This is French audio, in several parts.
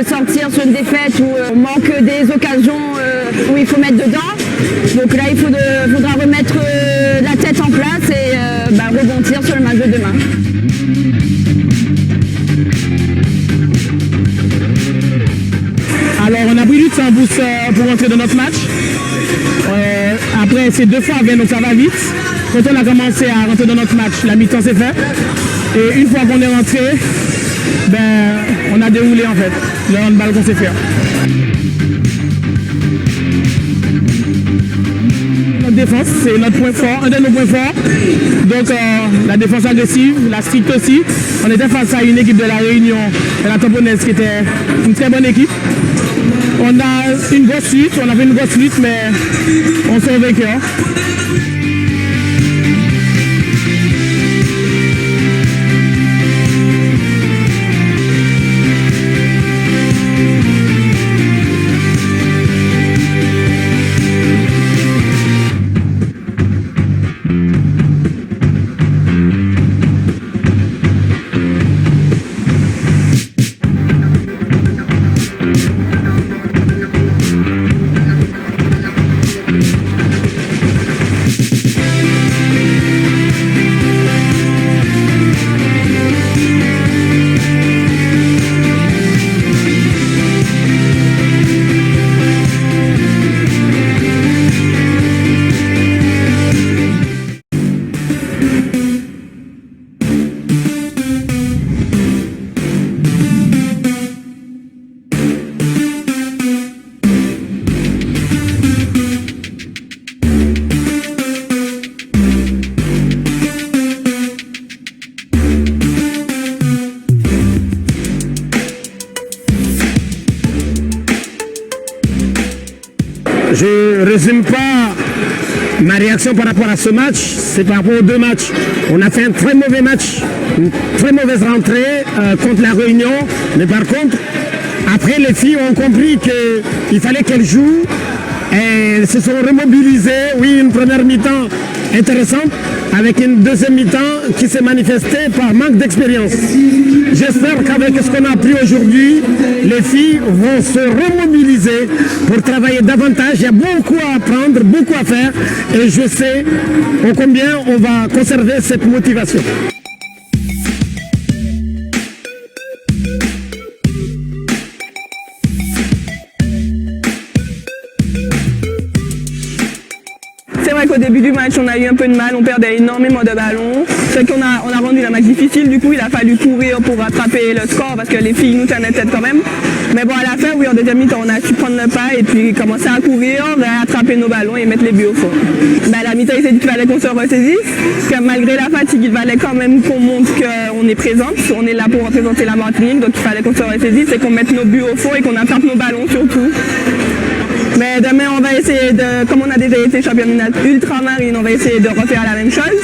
de sortir sur une défaite où on manque des occasions où il faut mettre dedans. Donc là, il faudra remettre la tête en place et rebondir sur le match de demain. Alors, on a pris du temps pour rentrer dans notre match. Après, c'est 2 fois 20, donc ça va vite. Quand on a commencé à rentrer dans notre match, la mi-temps s'est faite. Et une fois qu'on est rentré, on a déroulé en fait le handball qu'on sait faire. Notre défense, c'est notre point fort, un de nos points forts. Donc la défense agressive, la stricte aussi. On était face à une équipe de la Réunion, de la Tamponnaise, qui était une très bonne équipe. On a une grosse lutte, on avait une grosse lutte, mais on s'est vainqueur. Je ne résume pas ma réaction par rapport à ce match, c'est par rapport aux 2 matchs. On a fait un très mauvais match, une très mauvaise rentrée contre la Réunion, mais par contre, après les filles ont compris qu'il fallait qu'elles jouent, et elles se sont remobilisées. Oui, une première mi-temps intéressante, avec une deuxième mi-temps qui s'est manifestée par manque d'expérience. J'espère qu'avec ce qu'on a appris aujourd'hui, les filles vont se remobiliser pour travailler davantage. Il y a beaucoup à apprendre, beaucoup à faire, et je sais combien on va conserver cette motivation. C'est vrai qu'au début du match, on a eu un peu de mal, on perdait énormément de ballons. C'est qu'on a rendu la match difficile, du coup il a fallu courir pour rattraper le score parce que les filles nous tenaient tête quand même. Mais bon, à la fin, oui, en deuxième mi-temps, on a su prendre le pas et puis commencer à courir, attraper nos ballons et mettre les buts au fond. À la mi-temps, il s'est dit qu'il fallait qu'on se ressaisisse, que malgré la fatigue, il fallait quand même qu'on montre qu'on est présente. On est là pour représenter la Martinique, donc il fallait qu'on se ressaisisse et qu'on mette nos buts au fond et qu'on attrape nos ballons surtout. Mais demain, on va essayer de, comme on a déjà été championne ultramarine, on va essayer de refaire la même chose.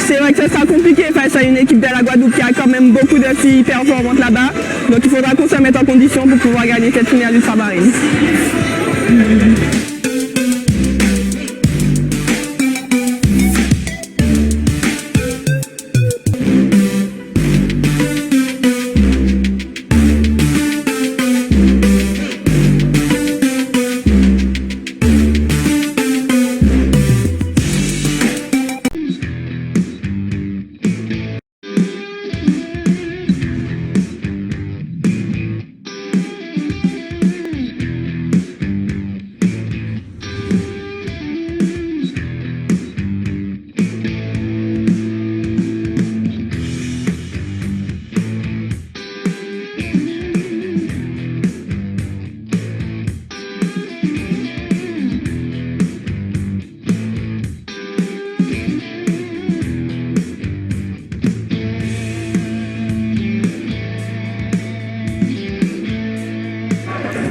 C'est vrai que ce sera compliqué face à une équipe de la Guadeloupe qui a quand même beaucoup de filles performantes là-bas. Donc il faudra qu'on se mette en condition pour pouvoir gagner cette finale ultramarine.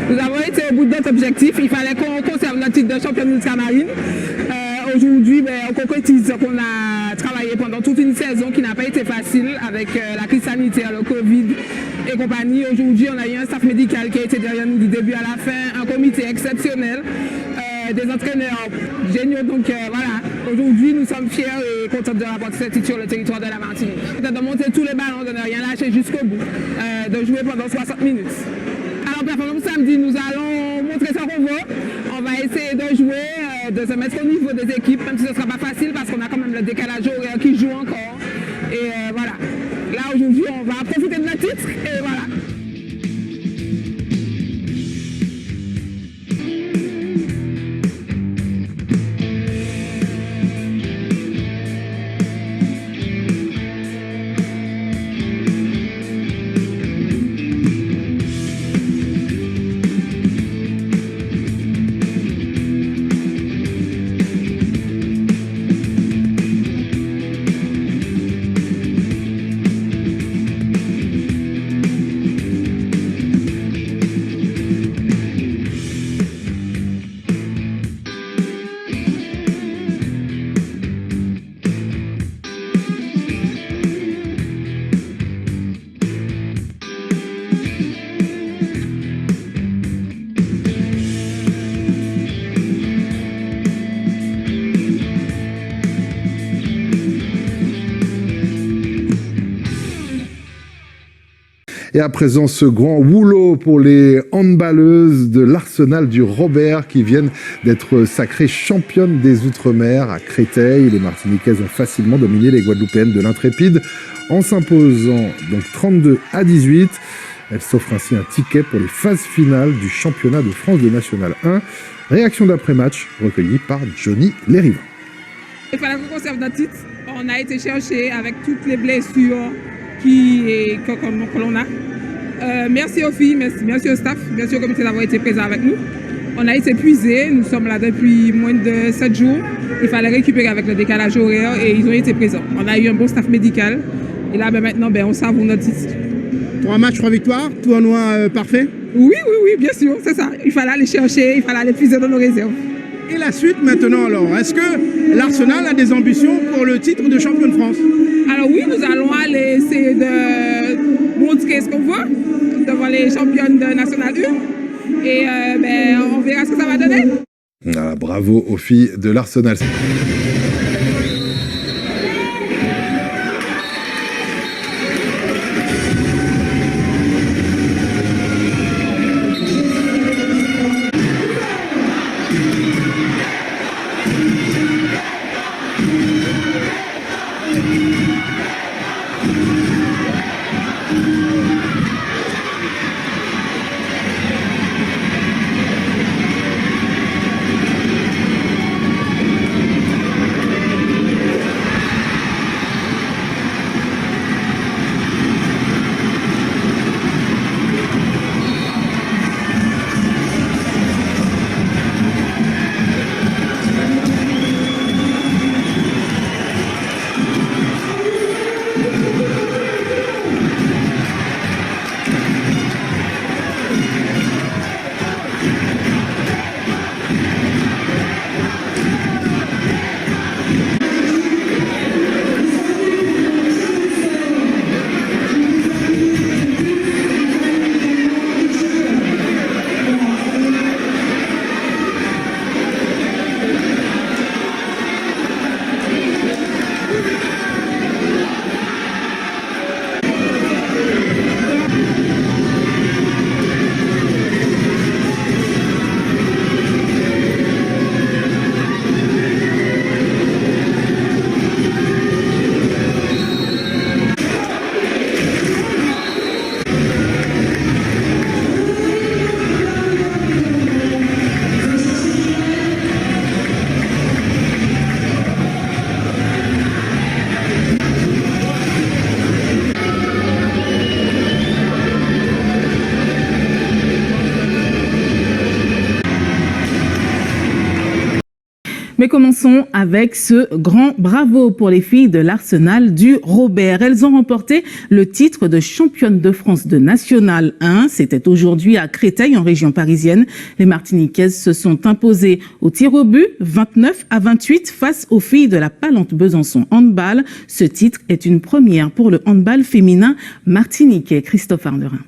Nous avons été au bout de notre objectif. Il fallait qu'on conserve notre titre de championne ultramarine. Aujourd'hui, on concrétise qu'on a travaillé pendant toute une saison qui n'a pas été facile avec la crise sanitaire, le Covid et compagnie. Aujourd'hui, on a eu un staff médical qui a été derrière nous du début à la fin, un comité exceptionnel, des entraîneurs géniaux. Donc voilà, aujourd'hui, nous sommes fiers et contents de rapporter ce titre sur le territoire de la Martinique. De monter tous les ballons, de ne rien lâcher jusqu'au bout, de jouer pendant 60 minutes. Alors grande performance samedi. Nous allons montrer ça qu'on veut. On va essayer de jouer, de se mettre au niveau des équipes, même si ce ne sera pas facile parce qu'on a quand même le décalage horaire qui joue encore. Et voilà. Là aujourd'hui, on va profiter de notre titre et voilà. Et à présent, ce grand boulot pour les handballeuses de l'Arsenal du Robert qui viennent d'être sacrées championnes des Outre-mer à Créteil. Les Martiniquaises ont facilement dominé les Guadeloupéennes de l'Intrépide en s'imposant donc 32-18. Elles s'offrent ainsi un ticket pour les phases finales du championnat de France de National 1. Réaction d'après-match recueillie par Johnny Lérivan. Il fallait qu'on conserve notre titre. On a été chercher avec toutes les blessures que l'on a. Merci aux filles, merci au staff, merci au comité d'avoir été présent avec nous. On a été épuisés, nous sommes là depuis moins de 7 jours. Il fallait récupérer avec le décalage horaire et ils ont été présents. On a eu un bon staff médical et là maintenant on savoure notre titre. 3 matchs, 3 victoires, tournoi parfait? Oui, bien sûr, c'est ça. Il fallait aller chercher, il fallait aller puiser dans nos réserves. Et la suite maintenant alors, est-ce que l'Arsenal a des ambitions pour le titre de champion de France? Alors oui, nous allons aller essayer de montrer ce qu'on veut devant les championnes de National 1 et on verra ce que ça va donner. Ah, bravo aux filles de l'Arsenal. Mais commençons avec ce grand bravo pour les filles de l'Arsenal du Robert. Elles ont remporté le titre de championne de France de National 1. C'était aujourd'hui à Créteil, en région parisienne. Les Martiniquaises se sont imposées au tir au but, 29-28, face aux filles de la Palante Besançon Handball. Ce titre est une première pour le handball féminin martiniquais. Christophe Arnerin.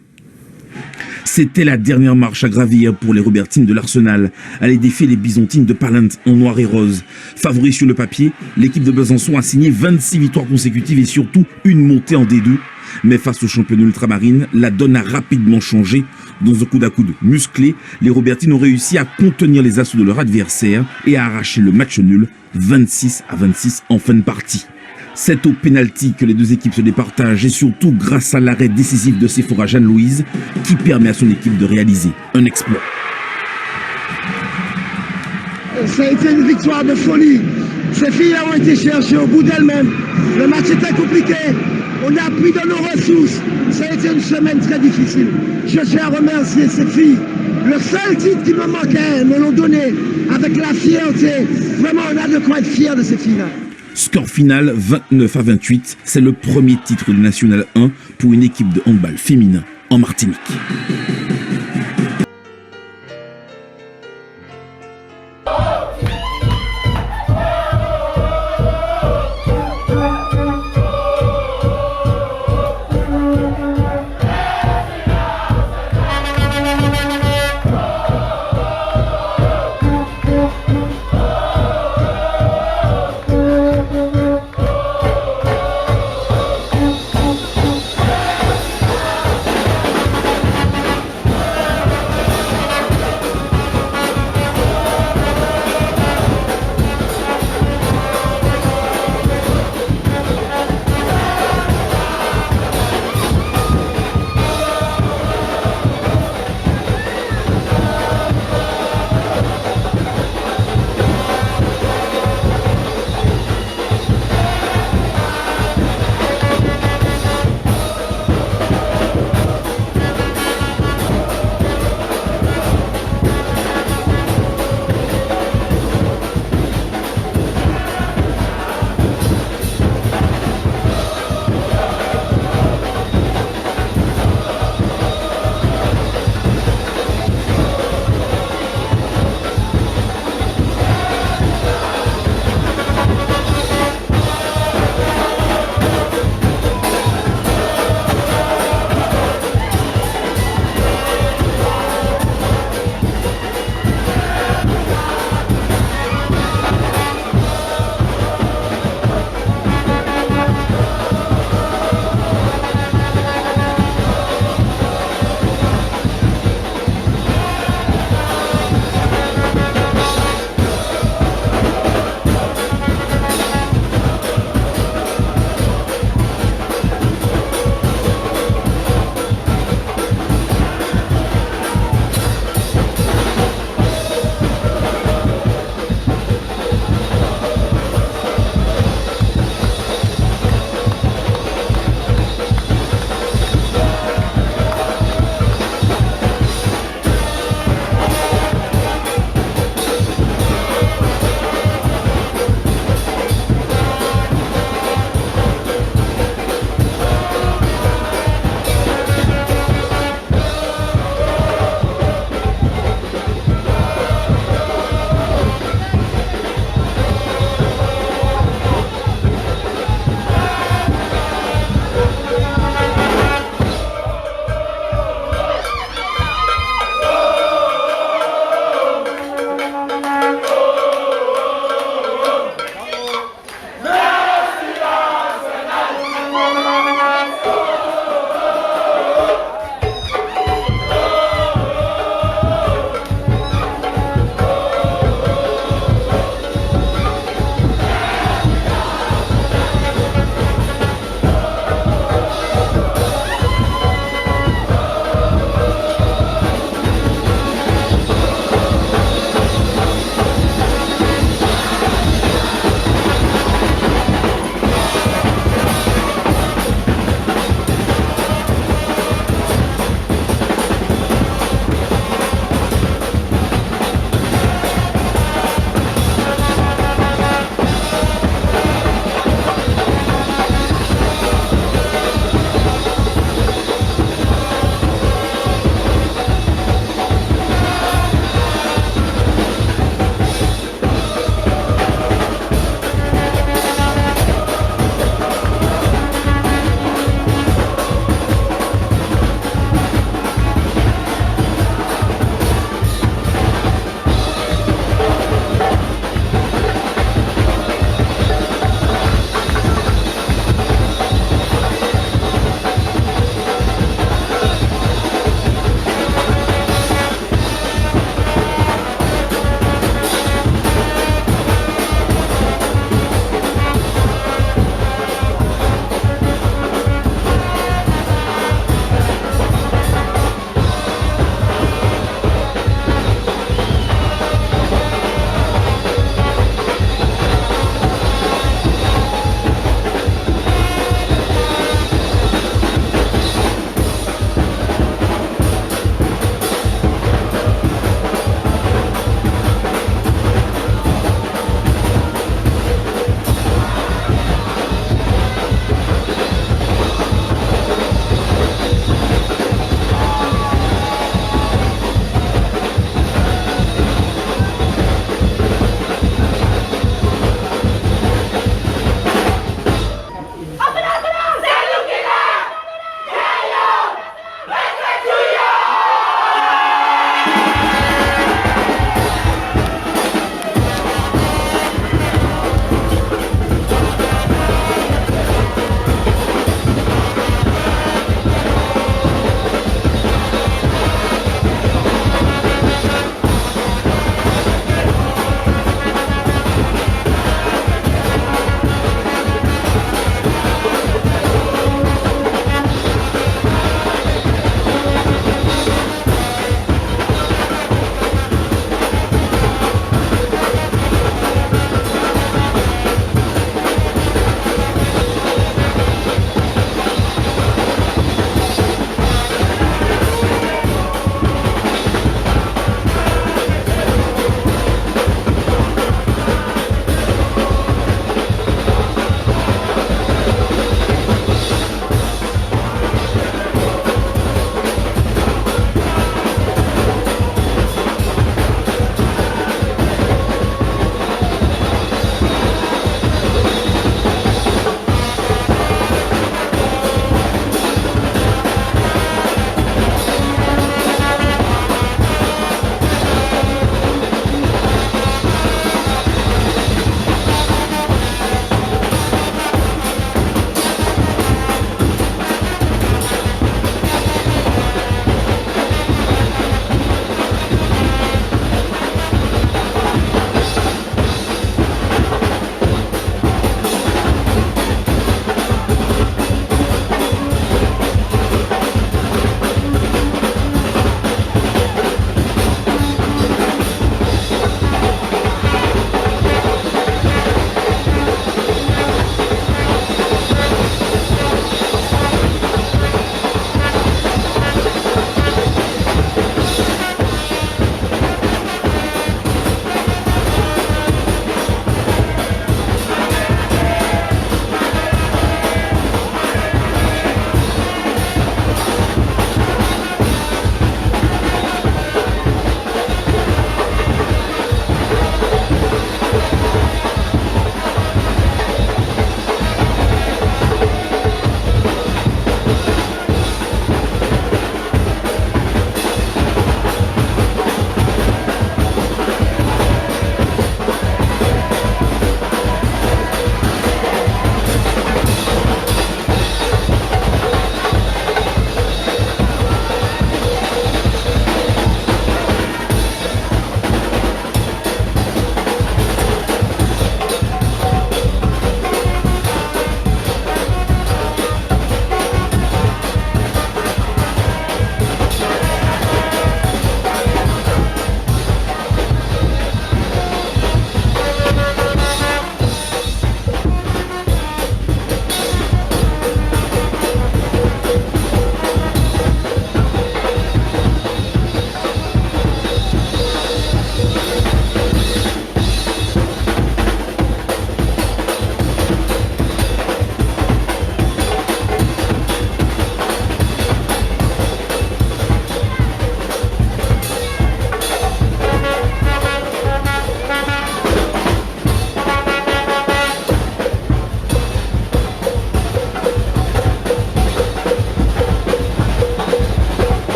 C'était la dernière marche à gravir pour les Robertines de l'Arsenal. Aller défier les Byzantines de Palante en noir et rose. Favoris sur le papier, l'équipe de Besançon a signé 26 victoires consécutives et surtout une montée en D2. Mais face aux championnes ultramarines, la donne a rapidement changé. Dans un coude à coude musclé, les Robertines ont réussi à contenir les assauts de leur adversaire et à arracher le match nul 26-26 en fin de partie. C'est au pénalty que les deux équipes se départagent et surtout grâce à l'arrêt décisif de Sephora Jeanne-Louise qui permet à son équipe de réaliser un exploit. Ça a été une victoire de folie. Ces filles ont été cherchées au bout d'elles-mêmes. Le match était compliqué. On a appris de nos ressources. Ça a été une semaine très difficile. Je tiens à remercier ces filles. Le seul titre qui me manquait, elles me l'ont donné avec la fierté. Vraiment, on a de quoi être fiers de ces filles-là. Score final 29-28, c'est le premier titre de National 1 pour une équipe de handball féminin en Martinique.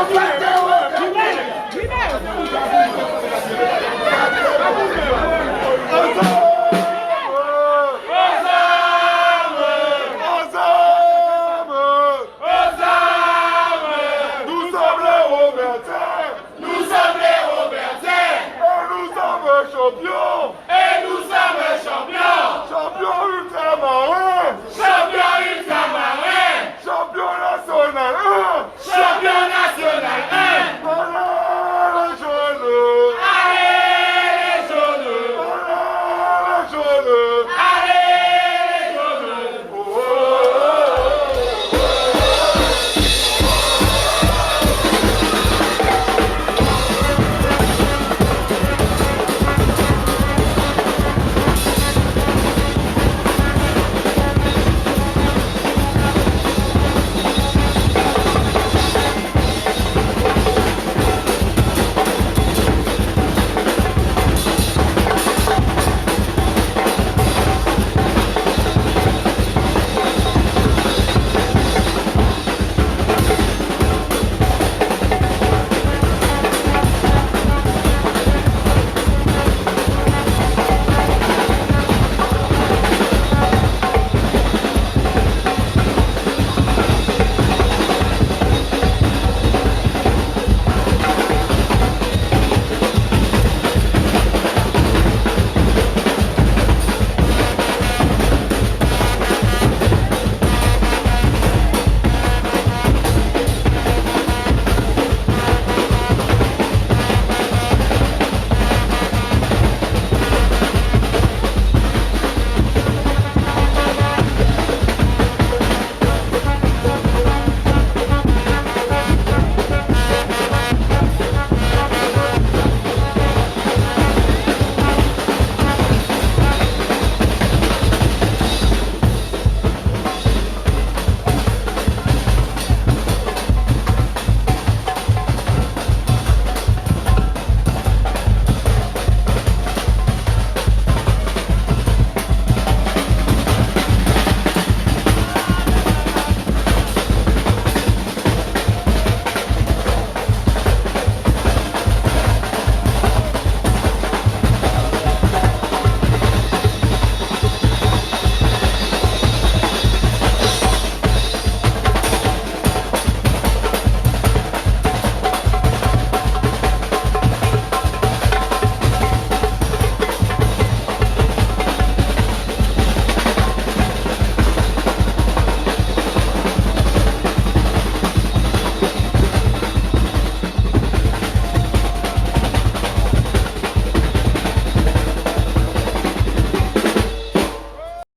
François